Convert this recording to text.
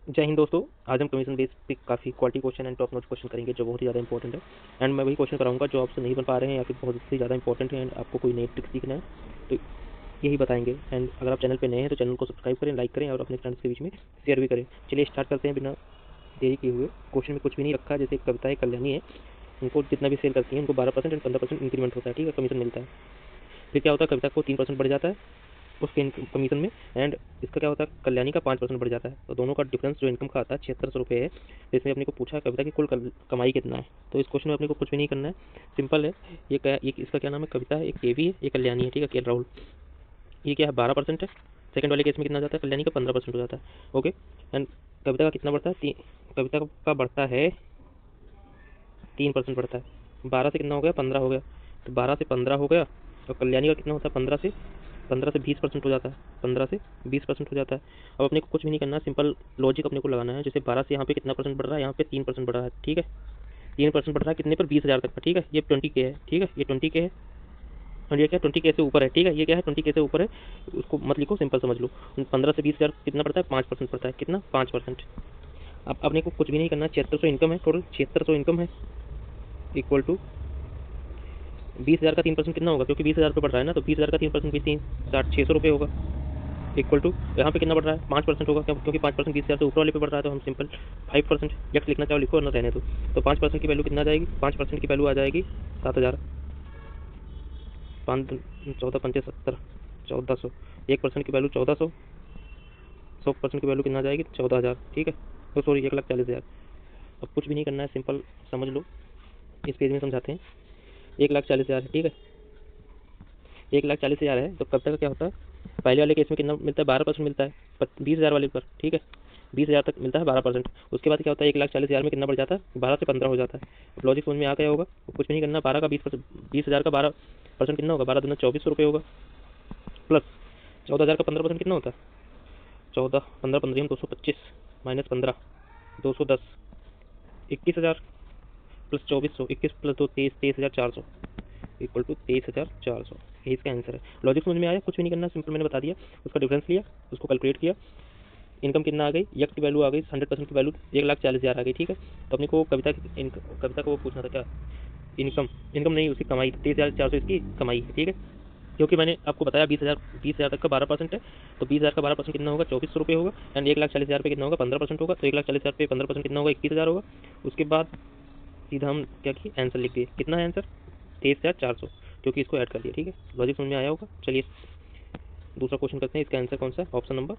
जय हिंद दोस्तों। आज हम कमीशन बेस पे काफ़ी quality question and top notch question करेंगे जो बहुत ही ज़्यादा इंपॉर्टेंट है। एंड मैं वही क्वेश्चन कराऊंगा जो आपसे नहीं बन पा रहे हैं या फिर बहुत ही ज़्यादा इंपॉर्टेंट है एंड आपको कोई नई ट्रिक सीखना है तो यही बताएंगे। एंड अगर आप चैनल पे नए हैं तो चैनल को सब्सक्राइब करें, लाइक करें और अपने फ्रेंड्स के बीच में शेयर भी करें। चलिए स्टार्ट करते हैं बिना देरी किए हुए। क्वेश्चन में कुछ भी नहीं रखा है, जैसे एक कविता है कल्याणी है, उनको जितना भी सेल करती है उनको 12% एंड 15% इंक्रीमेंट होता है, ठीक है, कमीशन मिलता है। फिर क्या होता है, कविता को 3% बढ़ जाता है उसके कमीशन में, एंड इसका क्या होता है, कल्याणी का 5% बढ़ जाता है। तो दोनों का डिफरेंस जो इनकम का आता है 7600 है। तो इसमें अपने को पूछा है कविता की कुल कमाई कितना है। तो इस क्वेश्चन में अपने को कुछ भी नहीं करना है, सिंपल है। ये क्या, एक इसका क्या नाम है, कविता है, एक केवी है, एक कल्याणी है, ठीक है, के राहुल। ये क्या है, 12% है। सेकंड वाले केस में कितना जाता है, कल्याणी का 15% हो जाता है। ओके। एंड कविता का कितना बढ़ता है, कविता का बढ़ता है 3% बढ़ता है। 12 से कितना हो गया, 15 हो गया। तो 12 से 15 हो गया। और कल्याणी का कितना होता है, 15 से 20% हो जाता है। 15 से 20% हो जाता है। अब अपने को कुछ भी नहीं करना है, सिंपल लॉजिक अपने को लगाना है। जैसे 12 से यहाँ पे कितना परसेंट बढ़ रहा है, यहाँ पे 3% बढ़ रहा है, ठीक है। 3% बढ़ रहा है कितने पर, 20,000 तक का, ठीक है। ये 20K है, ठीक है, ये 20K है। और ये क्या 20K से ऊपर है, ठीक है, ये क्या है 20K से ऊपर है, उसको मत लिखो, सिंपल समझ लो। 15 से 20,000 कितना पड़ता है, 5% पड़ता है, कितना, 5%। अब अपने को कुछ भी नहीं करना, 7600 इनकम है, टोटल 7600 इनकम है, इक्वल टू 20,000 का 3% कितना होगा, क्योंकि 20,000 रुपये बढ़ रहा है ना, तो 20,000 का 3% भी 600 रुपये होगा, इक्वल टू यहाँ पे कितना बढ़ रहा है, 5% होगा, क्योंकि 5% 20,000 से ऊपर वाले पे बढ़ रहा है, तो हम सिंपल 5% एक्स लिखना चाहो लिखो और ना रहने दो। तो 5% की वैल्यू कितना आ जाएगी, 5% की वैल्यू आ जाएगी 7,000। 5 14 पंचे 70, 1400। 1% की वैल्यू 1400, 100% की वैल्यू कितना आ जाएगी, 14,000, ठीक है। तो सॉरी, 1,40,000। अब कुछ भी नहीं करना है, सिंपल समझ लो। इस पेज में समझाते हैं। 1,40,000 है, ठीक है, 1,40,000 है। तो कब तक क्या होता है, पहले वाले केस में कितना मिलता है, 12% मिलता है 20,000 वाले पर, ठीक है। 20,000 तक मिलता है 12%। उसके बाद क्या होता है, 1,40,000 में कितना बढ़ जाता है, 12 से 15 हो जाता है। अब लॉजिक समझ में आ गया होगा। कुछ भी नहीं करना, 12 का 20%, 20,000 का 12% कितना होगा, 12 दूना 2400 रुपये होगा, प्लस 14,000 का 15% कितना होता है, 14, 15 15 225, minus 15, 210, 21,000, plus 2400, 21 plus 2 23, 23,400, equal to 23,400। यही इसका आंसर है। लॉजिक समझ में आया, कुछ भी नहीं करना, सिंपल मैंने बता दिया। उसका डिफरेंस लिया, उसको कैलकुलेट किया, इनकम कितना आ गई, यक की वैल्यू आ गई, 100% की वैल्यू 1,40,000 आ गई, ठीक है। तो अपने को कविता को वो पूछना था क्या, इनकम, इनकम नहीं, उसकी कमाई, 23,400 इसकी कमाई है, ठीक है। क्योंकि मैंने आपको बताया 20,000 तक का 12% है। तो 20,000 का 12% कितना होगा, 2400 रुपये होगा। एंड 1,40,000 पे कितना होगा, 15% होगा। तो 1,40,000 पे 15% कितना होगा, 21,000 होगा। उसके बाद सीधा हम क्या किए, आंसर लिख दिए। कितना है आंसर, 23,400, क्योंकि इसको ऐड कर दिया, ठीक है। लॉजिक समझ में आया होगा। चलिए दूसरा क्वेश्चन करते हैं। इसका आंसर कौन सा है, ऑप्शन नंबर